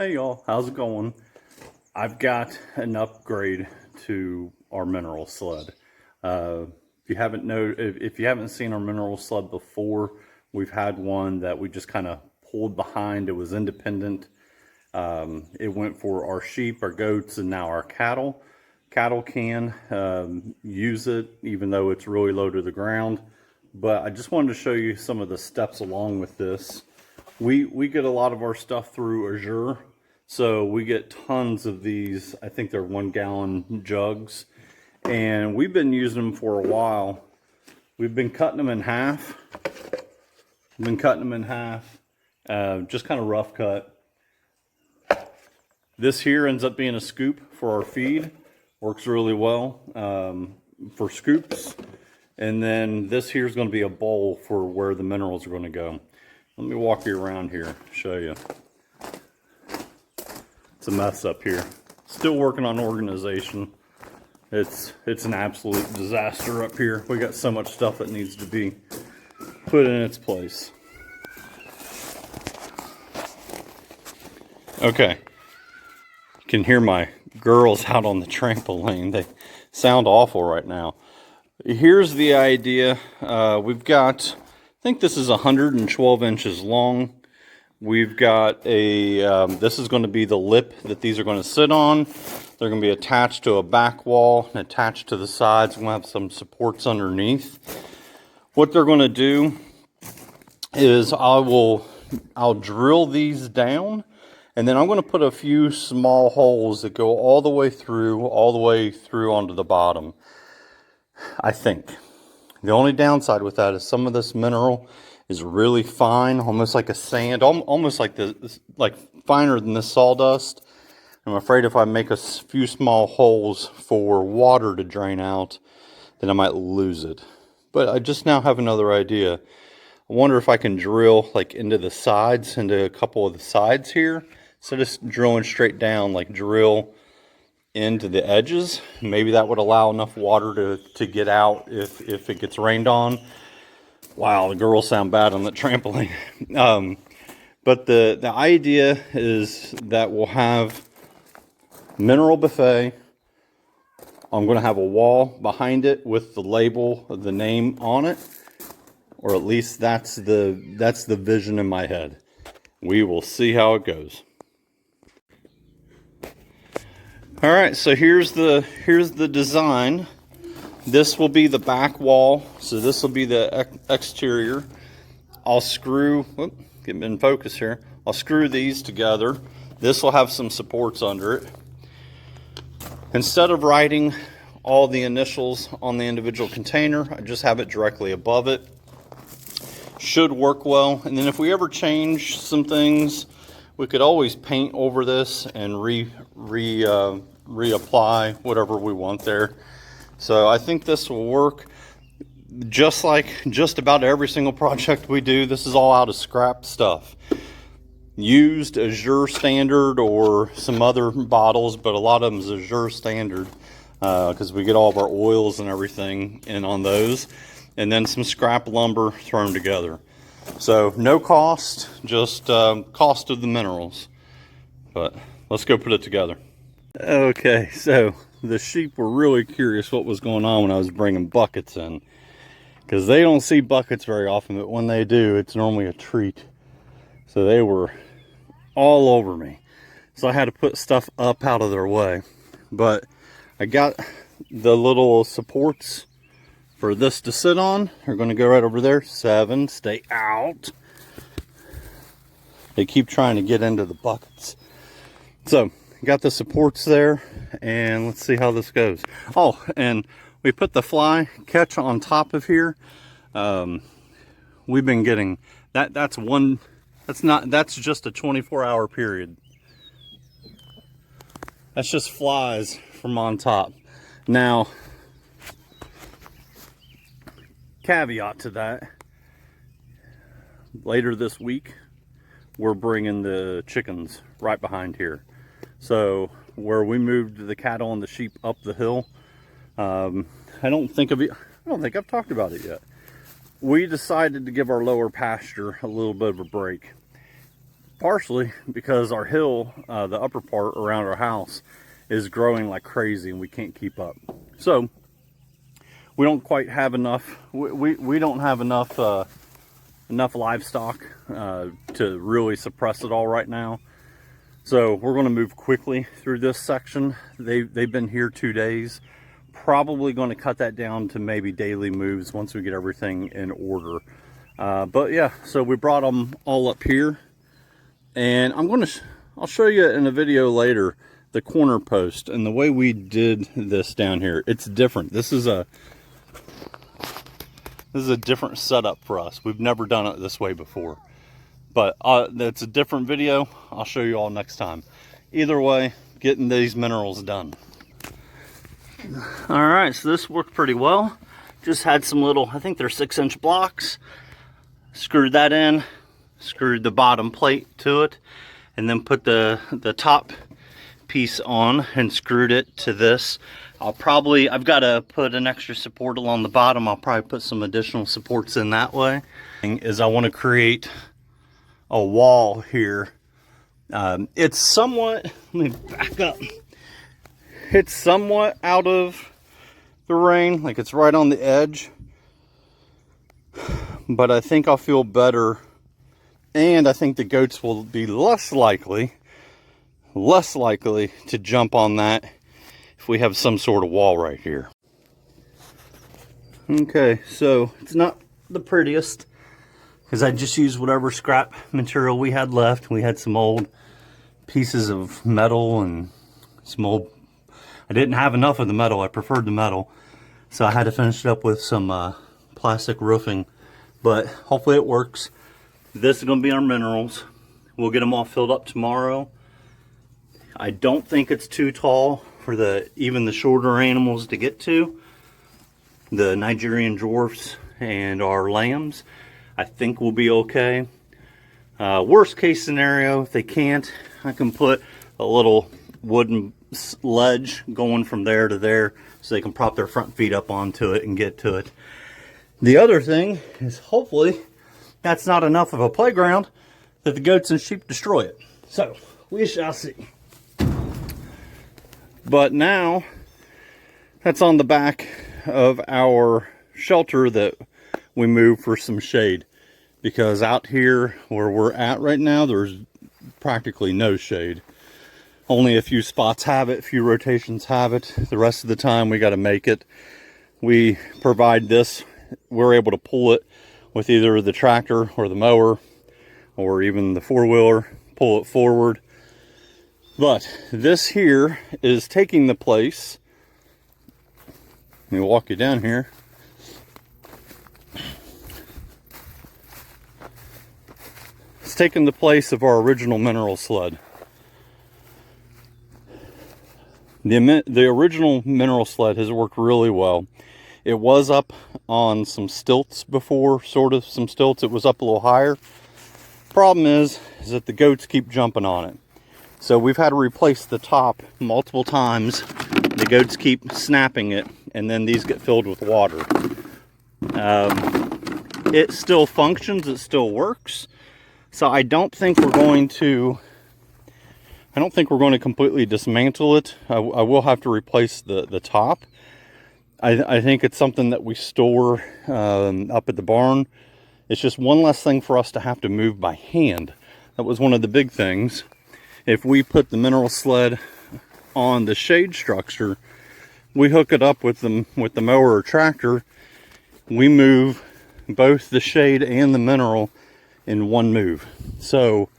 Hey y'all, how's it going? I've got an upgrade to our mineral sled. If you haven't seen our mineral sled before, we've had one that we just kind of pulled behind. It was independent. It went for our sheep, our goats, and now our cattle. Cattle can use it even though it's really low to the ground. But I just wanted to show you some of the steps along with this. We get a lot of our stuff through Azure. So we get tons of these, I think they're 1 gallon jugs, and we've been using them for a while. We've been cutting them in half. Just kind of rough cut. This here ends up being a scoop for our feed. Works really well for scoops. And then this here is going to be a bowl for where the minerals are going to go. Let me walk you around here, show you. It's a mess up here. Still working on organization. It's an absolute disaster up here. We got so much stuff that needs to be put in its place. Okay. You can hear my girls out on the trampoline. They sound awful right now. Here's the idea. We've got, I think this is 112 inches long. We've got this is going to be the lip that these are going to sit on. They're going to be attached to a back wall and attached to the sides. We'll have some supports underneath. What they're going to do is I'll drill these down, and then I'm going to put a few small holes that go all the way through onto the bottom. I think. The only downside with that is some of this mineral is really fine, almost like a sand, almost like finer than the sawdust. I'm afraid if I make a few small holes for water to drain out, then I might lose it. But I just now have another idea. I wonder if I can drill like into the sides, into a couple of the sides here, instead of drilling straight down, like drill into the edges. Maybe that would allow enough water to get out if it gets rained on. Wow, the girls sound bad on the trampoline. But the idea is that we'll have mineral buffet. I'm going to have a wall behind it with the label of the name on it, or at least that's the vision in my head. We will see how it goes. All right, so here's the design. This will be the back wall, so this will be the exterior. I'll screw, get in focus here. I'll screw these together. This will have some supports under it. Instead of writing all the initials on the individual container, I just have it directly above it. Should work well. And then if we ever change some things, we could always paint over this and reapply whatever we want there. So I think this will work. Just like just about every single project we do, this is all out of scrap stuff. Used Azure standard or some other bottles, but a lot of them is Azure standard because we get all of our oils and everything in on those. And then some scrap lumber thrown together. So no cost, just cost of the minerals. But let's go put it together. Okay, so the sheep were really curious what was going on when I was bringing buckets in, because they don't see buckets very often, but when they do, it's normally a treat. So they were all over me. So I had to put stuff up out of their way. But I got the little supports for this to sit on. They're going to go right over there. 7, stay out. They keep trying to get into the buckets. So got the supports there, and let's see how this goes. Oh, and we put the fly catch on top of here. We've been getting that's just a 24-hour period. That's just flies from on top. Now, caveat to that, later this week we're bringing the chickens right behind here. So where we moved the cattle and the sheep up the hill, I don't think I've talked about it yet. We decided to give our lower pasture a little bit of a break. partially because our hill, the upper part around our house, is growing like crazy and we can't keep up. So we don't quite have enough, we don't have enough enough livestock to really suppress it all right now. So we're going to move quickly through this section. They've been here 2 days. Probably going to cut that down to maybe daily moves once we get everything in order. But yeah, so we brought them all up here, and I'll show you in a video later the corner post and the way we did this down here. It's different. This is a different setup for us. We've never done it this way before, but that's a different video. I'll show you all next time. Either way, getting these minerals done. All right, so this worked pretty well. Just had some little, I think they're 6-inch blocks. Screwed that in, screwed the bottom plate to it, and then put the top piece on and screwed it to this. I've got to put an extra support along the bottom. I'll probably put some additional supports in that way. I want to create a wall here. It's somewhat, let me back up. It's somewhat out of the rain, like it's right on the edge. But I think I'll feel better, and I think the goats will be less likely to jump on that if we have some sort of wall right here. Okay, so it's not the prettiest because I just used whatever scrap material we had left. We had some old pieces of metal and some old, I didn't have enough of the metal. I preferred the metal, so I had to finish it up with some plastic roofing, but hopefully it works. This is going to be our minerals. We'll get them all filled up tomorrow. I don't think it's too tall for even the shorter animals to get to. The Nigerian dwarfs and our lambs, I think we'll be okay. Worst case scenario, if they can't, I can put a little wooden ledge going from there to there so they can prop their front feet up onto it and get to it. The other thing is, hopefully that's not enough of a playground that the goats and sheep destroy it. So we shall see. But now that's on the back of our shelter that we moved for some shade, because out here where we're at right now, there's practically no shade. Only a few spots have it, a few rotations have it. The rest of the time we got to make it. We provide this. We're able to pull it with either the tractor or the mower or even the four-wheeler, pull it forward. But this here is taking the place. Let me walk you down here. It's taking the place of our original mineral sled. The original mineral sled has worked really well. It was up on some stilts before, sort of some stilts. It was up a little higher. Problem is that the goats keep jumping on it. So we've had to replace the top multiple times. The goats keep snapping it, and then these get filled with water. It still functions, it still works. So I don't think we're going to completely dismantle it. I will have to replace the top. I think it's something that we store up at the barn. It's just one less thing for us to have to move by hand. That was one of the big things. If we put the mineral sled on the shade structure, we hook it up with the mower or tractor. We move both the shade and the mineral in one move. So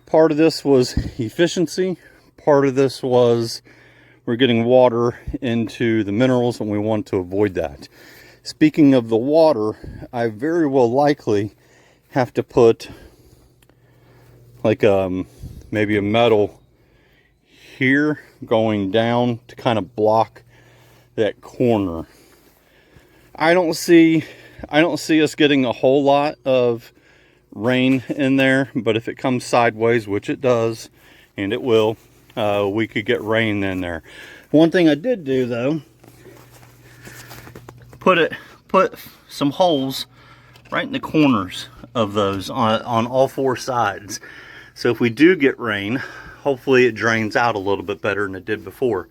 part of this was efficiency. Part of this was we're getting water into the minerals, and we want to avoid that. Speaking of the water, I very well likely have to put like maybe a metal here going down to kind of block that corner. I don't see us getting a whole lot of rain in there, but if it comes sideways, which it does, and it will, we could get rain in there. One thing I did do though, put some holes right in the corners of those on all four sides. So if we do get rain, hopefully it drains out a little bit better than it did before.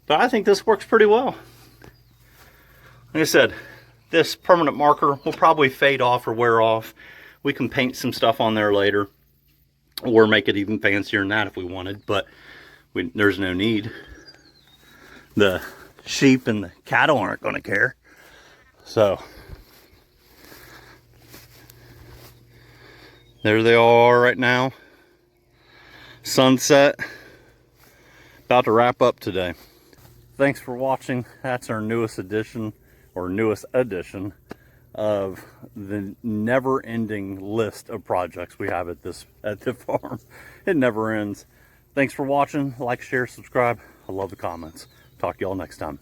But I think this works pretty well. Like I said, this permanent marker will probably fade off or wear off. We can paint some stuff on there later, or make it even fancier than that if we wanted, but there's no need. The sheep and the cattle aren't going to care. So there they are right now. Sunset. About to wrap up today. Thanks for watching. That's our newest edition of the never-ending list of projects we have at the farm. It never ends. Thanks for watching. Like, share, subscribe. I love the comments. Talk to y'all next time.